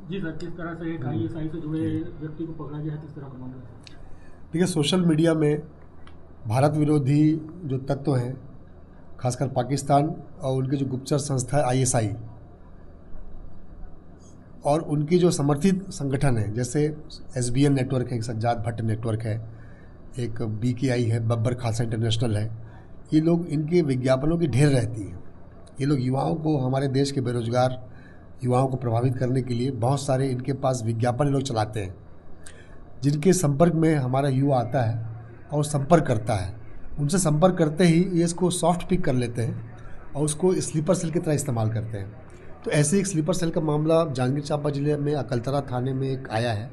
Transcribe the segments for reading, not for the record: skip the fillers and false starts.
जी sir, किस तरह से एक आईएसआई से जुड़े व्यक्ति को पकड़ा गया है, किस तरह का मामला है? देखिए, सोशल मीडिया में भारत विरोधी जो तत्व हैं, खासकर पाकिस्तान और उनकी जो गुप्तचर संस्था है आईएसआई, और उनकी जो समर्थित संगठन है, जैसे एसबीएन नेटवर्क है, एक सज्जाद भट्ट नेटवर्क है, एक बीकेआई है, बब्बर खालसा इंटरनेशनल है, ये लोग, इनके विज्ञापनों की ढेर रहती है। ये लोग युवाओं को, हमारे देश के बेरोजगार युवाओं को प्रभावित करने के लिए बहुत सारे इनके पास विज्ञापन ये लोग चलाते हैं, जिनके संपर्क में हमारा युवा आता है और संपर्क करता है। उनसे संपर्क करते ही ये इसको सॉफ्ट पिक कर लेते हैं और उसको स्लीपर सेल की तरह इस्तेमाल करते हैं। तो ऐसे एक स्लीपर सेल का मामला जांजगीर चांपा जिले में अकलतरा थाने में एक आया है।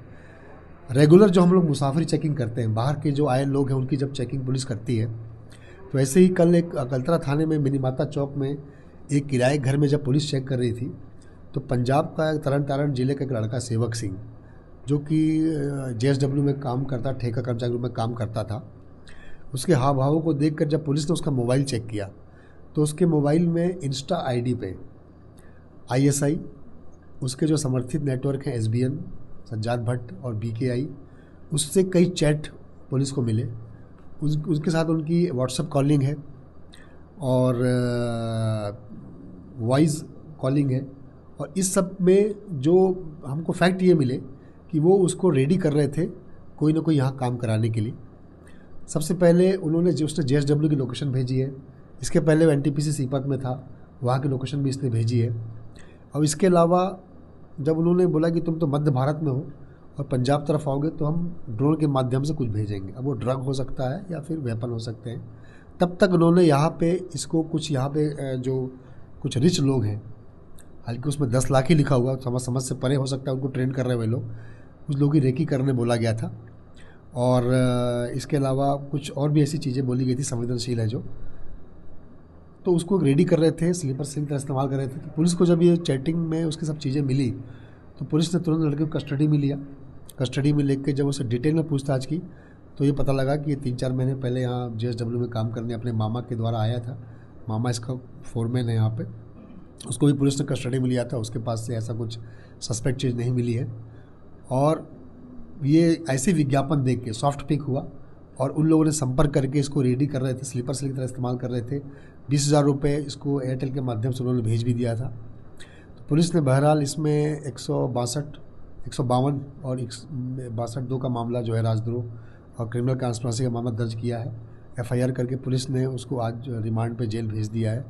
रेगुलर जो हम लोग मुसाफिर चेकिंग करते हैं, बाहर के जो आए लोग हैं उनकी जब चेकिंग पुलिस करती है, तो ऐसे ही कल एक अकलतरा थाने में मिनीमाता चौक में एक किराए घर में जब पुलिस चेक कर रही थी, तो पंजाब का तरन तारण जिले का एक लड़का सेवक सिंह, जो कि जेएसडब्ल्यू में काम करता, ठेका कर्मचारी के रूप में काम करता था, उसके हाव भावों को देखकर जब पुलिस ने उसका मोबाइल चेक किया, तो उसके मोबाइल में इंस्टा आईडी पे आईएसआई, उसके जो समर्थित नेटवर्क हैं एसबीएन, सज्जाद भट्ट और बीकेआई, उससे कई चैट पुलिस को मिले। उसके साथ उनकी व्हाट्सएप कॉलिंग है और वॉइस कॉलिंग है, और इस सब में जो हमको फैक्ट ये मिले कि वो उसको रेडी कर रहे थे कोई ना कोई यहाँ काम कराने के लिए। सबसे पहले उन्होंने जो उसने जेएसडब्ल्यू की लोकेशन भेजी है, इसके पहले वो एनटीपीसी सीपत में था, वहाँ की लोकेशन भी इसने भेजी है। और इसके अलावा जब उन्होंने बोला कि तुम तो मध्य भारत में हो और पंजाब तरफ आओगे तो हम ड्रोन के माध्यम से कुछ भेजेंगे, अब वो ड्रग हो सकता है या फिर वेपन हो सकते हैं, तब तक उन्होंने यहाँ पे इसको कुछ, यहाँ पे जो कुछ रिच लोग हैं, हालांकि उसमें 10 लाख ही लिखा हुआ, समझ से परे हो सकता है, उनको ट्रेन कर रहे हुए लोग, कुछ लोग की रेकी करने बोला गया था। और इसके अलावा कुछ और भी ऐसी चीज़ें बोली गई थी संवेदनशील है जो, तो उसको रेडी कर रहे थे, स्लीपर सेल का इस्तेमाल कर रहे थे। तो पुलिस को जब ये चैटिंग में उसकी सब चीज़ें मिली, तो पुलिस ने तुरंत लड़के को कस्टडी में लिया। कस्टडी में लेकर जब उसे डिटेल में पूछताछ की, तो ये पता लगा कि ये 3-4 महीने पहले यहाँ जेएसडब्ल्यू में काम करने अपने मामा के द्वारा आया था। मामा इसका फोरमैन है यहाँ पे, उसको भी पुलिस ने कस्टडी में लिया था। उसके पास से ऐसा कुछ सस्पेक्ट चीज़ नहीं मिली है, और ये ऐसे विज्ञापन देख के सॉफ्ट पिक हुआ और उन लोगों ने संपर्क करके इसको रेडी कर रहे थे, स्लीपर सेल की तरह इस्तेमाल कर रहे थे। 20,000 रुपये इसको एयरटेल के माध्यम से उन्होंने भेज भी दिया था। तो पुलिस ने बहरहाल इसमें 152 और 62 का मामला जो है राजद्रोह और क्रिमिनल कॉन्स्पिरेसी का मामला दर्ज किया है। एफआईआर करके पुलिस ने उसको आज रिमांड पे जेल भेज दिया है,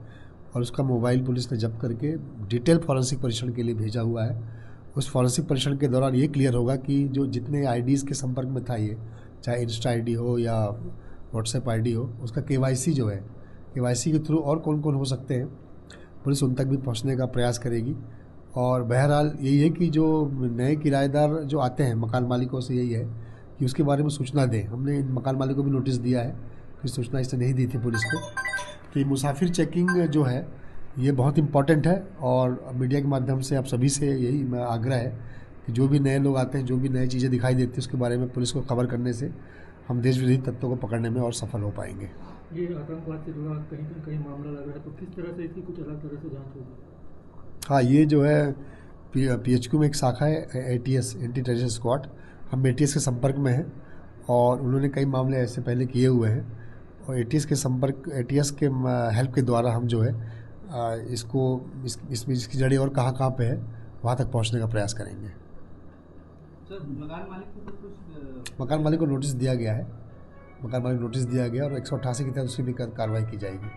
और उसका मोबाइल पुलिस ने जब्त करके डिटेल फॉरेंसिक परीक्षण के लिए भेजा हुआ है। उस फॉरेंसिक परीक्षण के दौरान ये क्लियर होगा कि जो जितने आईडीज़ के संपर्क में था ये, चाहे इंस्टा आईडी हो या व्हाट्सएप आईडी हो, उसका केवाईसी जो है, केवाईसी के थ्रू और कौन कौन हो सकते हैं, पुलिस उन तक भी पहुंचने का प्रयास करेगी। और बहरहाल यही है कि जो नए किराएदार जो आते हैं मकान मालिकों से, यही है कि उसके बारे में सूचना दें। हमने इन मकान मालिकों को भी नोटिस दिया है, फिर सूचना इसने नहीं दी थी पुलिस को। तो ये मुसाफिर चेकिंग जो है ये बहुत इम्पॉर्टेंट है, और मीडिया के माध्यम से आप सभी से यही आग्रह है कि जो भी नए लोग आते हैं, जो भी नई चीज़ें दिखाई देती है, उसके बारे में पुलिस को खबर करने से हम देश विरोधी तत्वों को पकड़ने में और सफल हो पाएंगे। ये आतंकवाद से जुड़ा कहीं ना कहीं मामला लग रहा है, तो किस तरह से इसकी कुछ अलग तरह से जांच होगी? हाँ, ये जो है पीएचक्यू में एक शाखा है एटीएस, एंटी टेररिस्ट स्क्वाड, हम एटीएस के संपर्क में हैं, और उन्होंने कई मामले ऐसे पहले किए हुए हैं, और एटीएस के हेल्प के द्वारा हम जो है इसमें इसकी जड़ी और कहाँ पे है वहाँ तक पहुँचने का प्रयास करेंगे। सर, मकान मालिक को नोटिस दिया गया है, मकान मालिक नोटिस दिया गया, और 188 के तहत उसकी भी कार्रवाई की जाएगी।